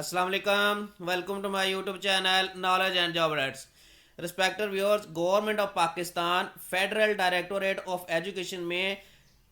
Assalamu alaikum. Welcome to my YouTube channel Knowledge and Job Alerts. Respected viewers, government of Pakistan federal directorate of education में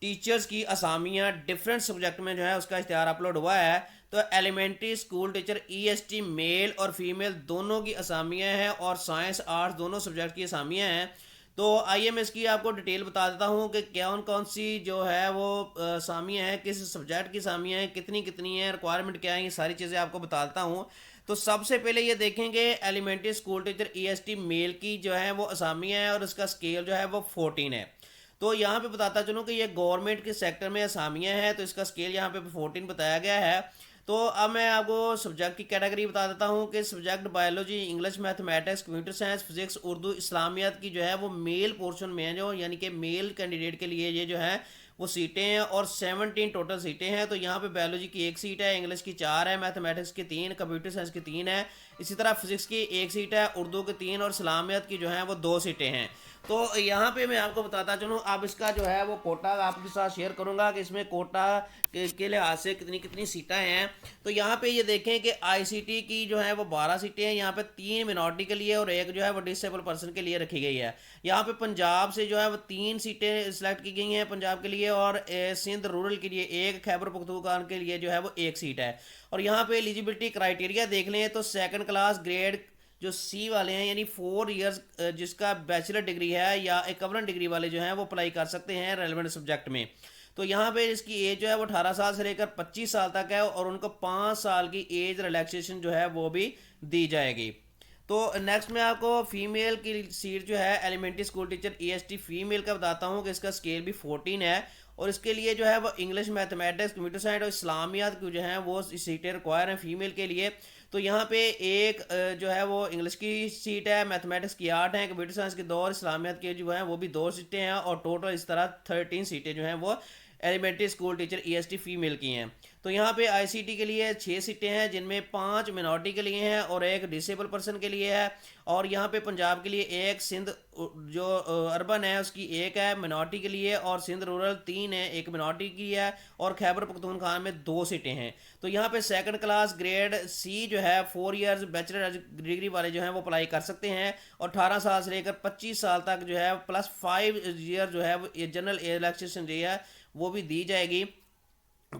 teachers की असामियाँ different subject में जो है उसका इश्तिहार upload हुआ है। तो elementary school teacher EST male और फीमेल दोनों की असामियाँ हैं और साइंस आर्ट्स दोनों सब्जेक्ट की असामियाँ हैं। तो आइए मैं इसकी आपको डिटेल बता देता हूँ कि कौन कौन सी जो है वो सामियाँ हैं, किस सब्जेक्ट की सामियाँ हैं, कितनी कितनी हैं, रिक्वायरमेंट क्या है, ये सारी चीज़ें आपको बता देता हूँ। तो सबसे पहले ये देखेंगे elementary school teacher EST male की जो है वो असामियाँ है और उसका स्केल जो है वो 14 है। तो यहाँ पे बताता चलूँ कि ये गवर्नमेंट के सेक्टर में असामियाँ हैं, तो इसका स्केल यहाँ पे 14 बताया गया है। तो अब मैं आपको सब्जेक्ट की कैटेगरी बता देता हूँ कि subject biology, English, mathematics, computer science, physics, Urdu, इस्लामियात की जो है वो मेल पोर्शन में है, जो यानी कि मेल कैंडिडेट के लिए ये जो है वो सीटें हैं और 17 टोटल सीटें हैं। तो यहाँ पे बायोलॉजी की 1 सीट है, इंग्लिश की 4 है, मैथमेटिक्स की 3, कंप्यूटर साइंस की 3 है, इसी तरह फिजिक्स की 1 सीट है, उर्दू की 3 और इस्लामियात की जो है वो 2 सीटें हैं। तो यहाँ पे मैं आपको बताता चलूँ, अब इसका जो है वो कोटा आपके साथ शेयर करूँगा कि इसमें कोटा के लिहाज से कितनी कितनी सीटें हैं। तो यहाँ पे ये देखें कि आईसीटी की जो है वो 12 सीटें हैं, यहाँ पे 3 मिनॉरिटी के लिए और 1 जो है वो डिसेबल पर्सन के लिए रखी गई है। यहाँ पे पंजाब से जो है वो 3 सीटें सिलेक्ट की गई हैं पंजाब के लिए, और सिंध रूरल के लिए 1, खैबर पख्तूनख्वा के लिए जो है वो 1 सीट है। और यहाँ पे एलिजिबिलिटी क्राइटेरिया देख लें तो सेकंड क्लास ग्रेड जो सी वाले हैं यानी 4 इयर्स जिसका बैचलर डिग्री है या इक्विवेलेंट डिग्री वाले जो हैं वो अप्लाई कर सकते हैं रेलेवेंट सब्जेक्ट में। तो यहाँ पे इसकी एज जो है वो 18 साल से लेकर 25 साल तक है और उनको 5 साल की एज रिलैक्सेशन जो है वो भी दी जाएगी। तो नेक्स्ट मैं आपको फीमेल की सीट जो है elementary school teacher EST female का बताता हूँ कि इसका स्केल भी 14 है और इसके लिए जो है वो इंग्लिश, मैथमेटिक्स, कंप्यूटर साइंस और इस्लामियात की जो है वो सीटें रिक्वायर हैं फीमेल के लिए। तो यहाँ पे एक जो है वो इंग्लिश की सीट है, मैथमेटिक्स की 8 है, कंप्यूटर साइंस की 2 और इस्लामियात की जो है वो भी 2 सीटें हैं और टोटल इस तरह 13 सीटें जो हैं वो elementary school teacher EST female की हैं। तो यहाँ पे आईसीटी के लिए 6 सीटें हैं जिनमें 5 मिनॉरिटी के लिए हैं और 1 डिसेबल पर्सन के लिए है। और यहाँ पे पंजाब के लिए 1, सिंध जो अर्बन है उसकी 1 है मिनॉरिटी के लिए, और सिंध रूरल 3 है, 1 मिनॉरिटी की है, और खैबर पख्तूनख्वा में 2 सीटें हैं। तो यहाँ पे सेकंड क्लास ग्रेड सी जो है 4 इयर्स बैचलर डिग्री वाले जो हैं वो अप्लाई कर सकते हैं और 18 साल से लेकर 25 साल तक जो है प्लस 5 ईयर जो है वो जनरल रिलैक्सेशन जो है वो भी दी जाएगी।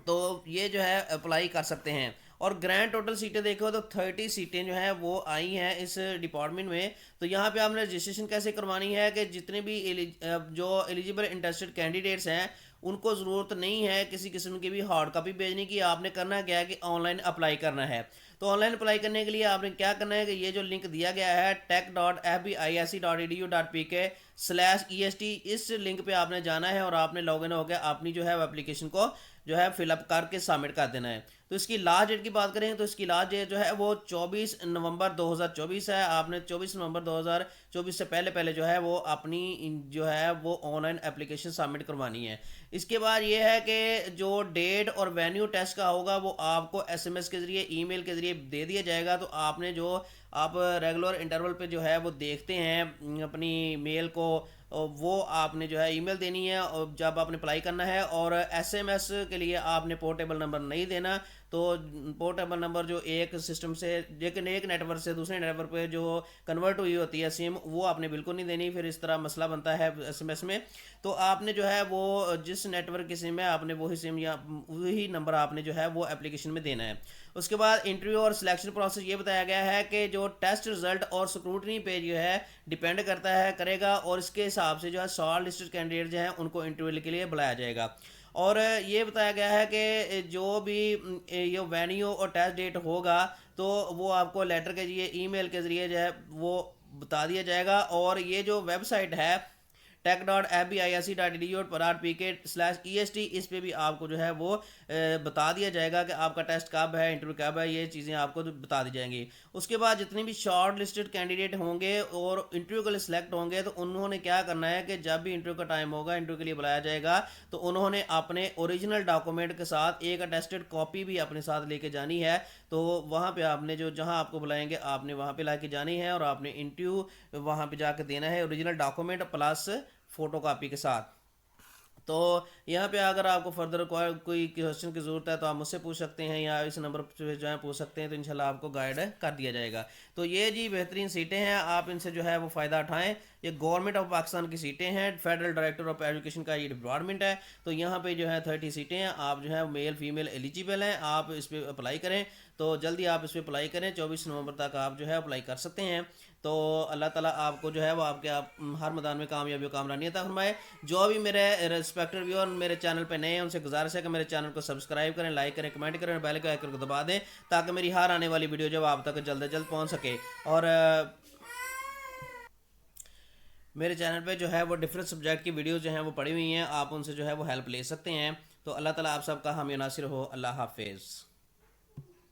तो ये जो है अप्लाई कर सकते हैं। और ग्रैंड टोटल सीटें देखो तो 30 सीटें जो हैं वो आई हैं इस डिपार्टमेंट में। तो यहाँ पे आपने रजिस्ट्रेशन कैसे करवानी है कि जितने भी जो एलिजिबल इंटरेस्टेड कैंडिडेट्स हैं उनको ज़रूरत नहीं है किसी किस्म की भी हार्ड कॉपी भेजने की। आपने करना क्या है कि ऑनलाइन अप्लाई करना है। तो ऑनलाइन अप्लाई करने के लिए आपने क्या करना है कि ये जो लिंक दिया गया है tech.fbic.edu.pk/est, इस लिंक पे आपने जाना है और आपने लॉगिन हो गया अपनी जो है एप्लीकेशन को जो है फिलअप करके सबमिट कर देना है। तो इसकी लास्ट डेट की बात करें तो इसकी लास्ट डेट जो है वो 24 नवंबर 2024 है। आपने 24 नवंबर 2024 से पहले पहले जो है वो अपनी जो है वो ऑनलाइन एप्लीकेशन सबमिट करवानी है। इसके बाद ये है कि जो डेट और वेन्यू टेस्ट का होगा वो आपको एसएमएस के ज़रिए, ईमेल के ज़रिए दे दिया जाएगा। तो आपने जो आप रेगुलर इंटरवल पे जो है वो देखते हैं अपनी मेल को, वो आपने जो है ईमेल देनी है और जब आपने अप्लाई करना है। और एसएमएस के लिए आपने पोर्टेबल नंबर नहीं देना। तो पोर्टेबल नंबर जो एक सिस्टम से लेकिन एक नेटवर्क से दूसरे नेटवर्क पे जो कन्वर्ट हुई होती है सिम, वो आपने बिल्कुल नहीं देनी, फिर इस तरह मसला बनता है एसएमएस में। तो आपने जो है वो जिस नेटवर्क की सिम है आपने वही सिम या वही नंबर आपने जो है वो एप्लीकेशन में देना है। उसके बाद इंटरव्यू और सिलेक्शन प्रोसेस ये बताया गया है कि जो टेस्ट रिजल्ट और स्क्रूटनी पे जो है डिपेंड करता है करेगा, और इसके हिसाब से जो है शॉर्ट लिस्टेड कैंडिडेट जो हैं उनको इंटरव्यू के लिए बुलाया जाएगा। और ये बताया गया है कि जो भी ये वेन्यू और टेस्ट डेट होगा तो वो आपको लेटर के जरिए, ईमेल के ज़रिए जो है वो बता दिया जाएगा। और ये जो वेबसाइट है tech.fbic.edu.pk/est, इस पे भी आपको जो है वो बता दिया जाएगा कि आपका टेस्ट कब है, इंटरव्यू कब है, ये चीज़ें आपको बता दी जाएंगी। उसके बाद जितने भी शॉर्ट लिस्टेड कैंडिडेट होंगे और इंटरव्यू के लिए सिलेक्ट होंगे तो उन्होंने क्या करना है कि जब भी इंटरव्यू का टाइम होगा, इंटरव्यू के लिए बुलाया जाएगा, तो उन्होंने अपने ओरिजिनल डॉक्यूमेंट के साथ एक अटेस्टेड कॉपी भी अपने साथ लेके जानी है। तो वहाँ पे आपने जो जहाँ आपको बुलाएंगे आपने वहाँ पे लाके जानी है और आपने इंटरव्यू वहाँ पे जाके देना है original document plus photo copy के साथ। تو یہاں پہ اگر آپ کو فردر کوئی کوشچن کی ضرورت ہے تو آپ مجھ سے پوچھ سکتے ہیں یا اس نمبر پہ جو ہے پوچھ سکتے ہیں، تو انشاءاللہ آپ کو گائیڈ کر دیا جائے گا۔ تو یہ جی بہترین سیٹیں ہیں، آپ ان سے جو ہے وہ فائدہ اٹھائیں۔ یہ گورنمنٹ آف پاکستان کی سیٹیں ہیں، فیڈرل ڈائریکٹر آف ایجوکیشن کا یہ ڈپارٹمنٹ ہے۔ تو یہاں پہ جو ہے 30 سیٹیں ہیں، آپ جو ہے میل فیمیل ایلیجیبل ہیں، آپ اس پہ اپلائی کریں۔ تو جلدی آپ اس پہ اپلائی کریں، 24 نومبر تک آپ جو ہے اپلائی کر سکتے ہیں۔ تو اللہ تعالیٰ آپ کو جو ہے وہ آپ کے ہر میدان میں کامیابی و کامرانی عطا فرمائے۔ جو بھی میرے ریسپیکٹڈ ویور میرے چینل پہ نئے ہیں، ان سے گزارش ہے کہ میرے چینل کو سبسکرائب کریں، لائک کریں، کمنٹ کریں، بیل کے آئیکن کو دبا دیں تاکہ میری ہر آنے والی ویڈیو جب آپ تک جلد از جلد پہنچ سکے۔ اور میرے چینل پہ جو ہے وہ ڈفرینٹ سبجیکٹ کی ویڈیوز جو ہیں وہ پڑی ہوئی ہیں، آپ ان سے جو ہے وہ ہیلپ لے سکتے ہیں۔ تو اللہ تعالیٰ آپ سب کا حامی و ناصر ہو۔ اللہ حافظ۔